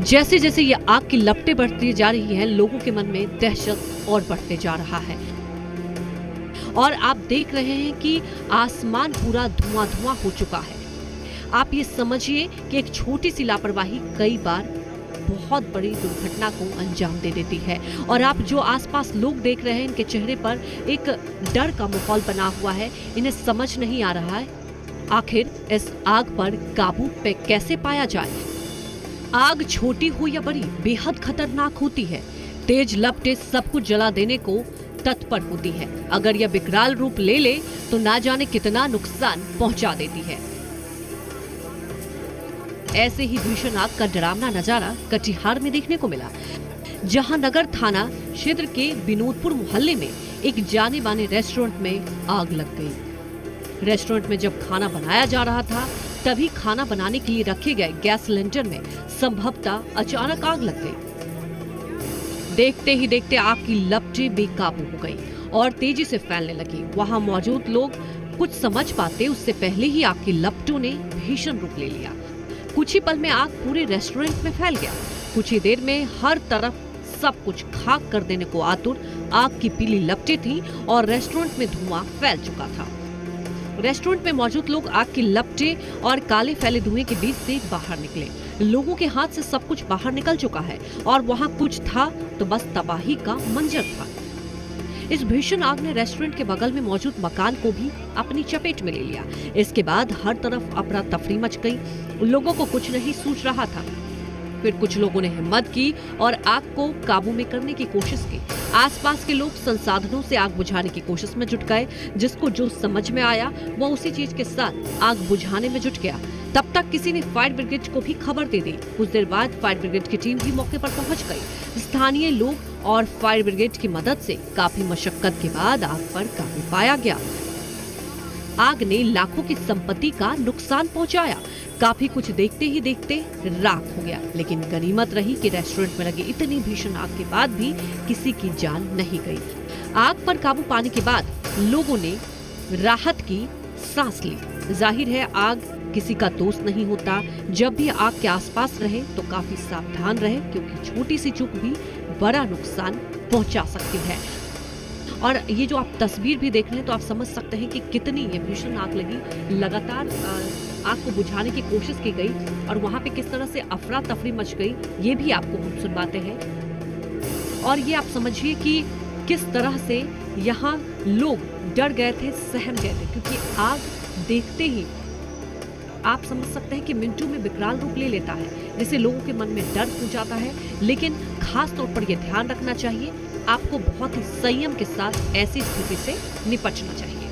जैसे जैसे ये आग की लपटें बढ़ती जा रही हैं, लोगों के मन में दहशत और बढ़ते जा रहा है। और आप देख रहे हैं कि आसमान पूरा धुआं धुआं हो चुका है। आप ये समझिए कि एक छोटी सी लापरवाही कई बार बहुत बड़ी दुर्घटना को अंजाम दे देती है। और आप जो आसपास लोग देख रहे हैं, इनके चेहरे पर एक डर का माहौल बना हुआ है। इन्हें समझ नहीं आ रहा है आखिर इस आग पर काबू पे कैसे पाया जाए। आग छोटी हो या बड़ी, बेहद खतरनाक होती है। तेज लपटें सब कुछ जला देने को तत्पर होती है। अगर यह विकराल रूप ले ले तो ना जाने कितना नुकसान पहुंचा देती है। ऐसे ही भीषण आग का डरावना नजारा कटिहार में देखने को मिला, जहां नगर थाना क्षेत्र के विनोदपुर मोहल्ले में एक जाने माने रेस्टोरेंट में आग लग गई। रेस्टोरेंट में जब खाना बनाया जा रहा था, तभी खाना बनाने के लिए रखे गए गैस सिलेंडर में संभवतः अचानक आग लग गई। देखते ही देखते आग की लपटें बेकाबू हो गई और तेजी से फैलने लगी। वहां मौजूद लोग कुछ समझ पाते उससे पहले ही आग की लपटों ने भीषण रूप ले लिया। कुछ ही पल में आग पूरे रेस्टोरेंट में फैल गया। कुछ ही देर में हर तरफ सब कुछ खाक कर देने को आतुर आग की पीली लपटें थी और रेस्टोरेंट में धुआं फैल चुका था। रेस्टोरेंट में मौजूद लोग आग की लपटें और काले फैले धुएं के बीच से बाहर निकले। लोगों के हाथ से सब कुछ बाहर निकल चुका है और वहां कुछ था तो बस तबाही का मंजर था। इस भीषण आग ने रेस्टोरेंट के बगल में मौजूद मकान को भी अपनी चपेट में ले लिया। इसके बाद हर तरफ अफरा तफरी मच गई। लोगों को कुछ नहीं सूझ रहा था। फिर कुछ लोगों ने हिम्मत की और आग को काबू में करने की कोशिश की। आसपास के लोग संसाधनों से आग बुझाने की कोशिश में जुट गए। जिसको जो समझ में आया वो उसी चीज के साथ आग बुझाने में जुट गया। तब तक किसी ने फायर ब्रिगेड को भी खबर दे दी। कुछ देर बाद फायर ब्रिगेड की टीम भी मौके पर पहुंच गई। स्थानीय लोग और फायर ब्रिगेड की मदद से काफी मशक्कत के बाद आग पर काबू पाया गया। आग ने लाखों की संपत्ति का नुकसान पहुंचाया। काफी कुछ देखते ही देखते राख हो गया। लेकिन गनीमत रही कि रेस्टोरेंट में लगी इतनी भीषण आग के बाद भी किसी की जान नहीं गई। आग पर काबू पाने के बाद लोगों ने राहत की सांस ली। जाहिर है आग किसी का दोस्त नहीं होता। जब भी आग के आसपास रहे तो काफी सावधान रहे, क्योंकि छोटी सी चूक भी बड़ा नुकसान पहुंचा सकती है। और ये जो आप तस्वीर भी देख रहे हैं तो आप समझ सकते हैं कि कितनी ये भीषण आग लगी। लगातार आग को बुझाने की कोशिश की गई और वहां पे किस तरह से अफरा तफरी मच गई, ये भी आपको हम सुनवाते हैं। और ये आप समझिए कि किस तरह से यहाँ लोग डर गए थे, सहम गए थे, क्योंकि आग देखते ही आप समझ सकते हैं कि मिनटों में विकराल रूप ले लेता है, जिससे लोगों के मन में डर हो जाता है। लेकिन खास तौर पर यह ध्यान रखना चाहिए, आपको बहुत ही संयम के साथ ऐसी स्थिति से निपटना चाहिए।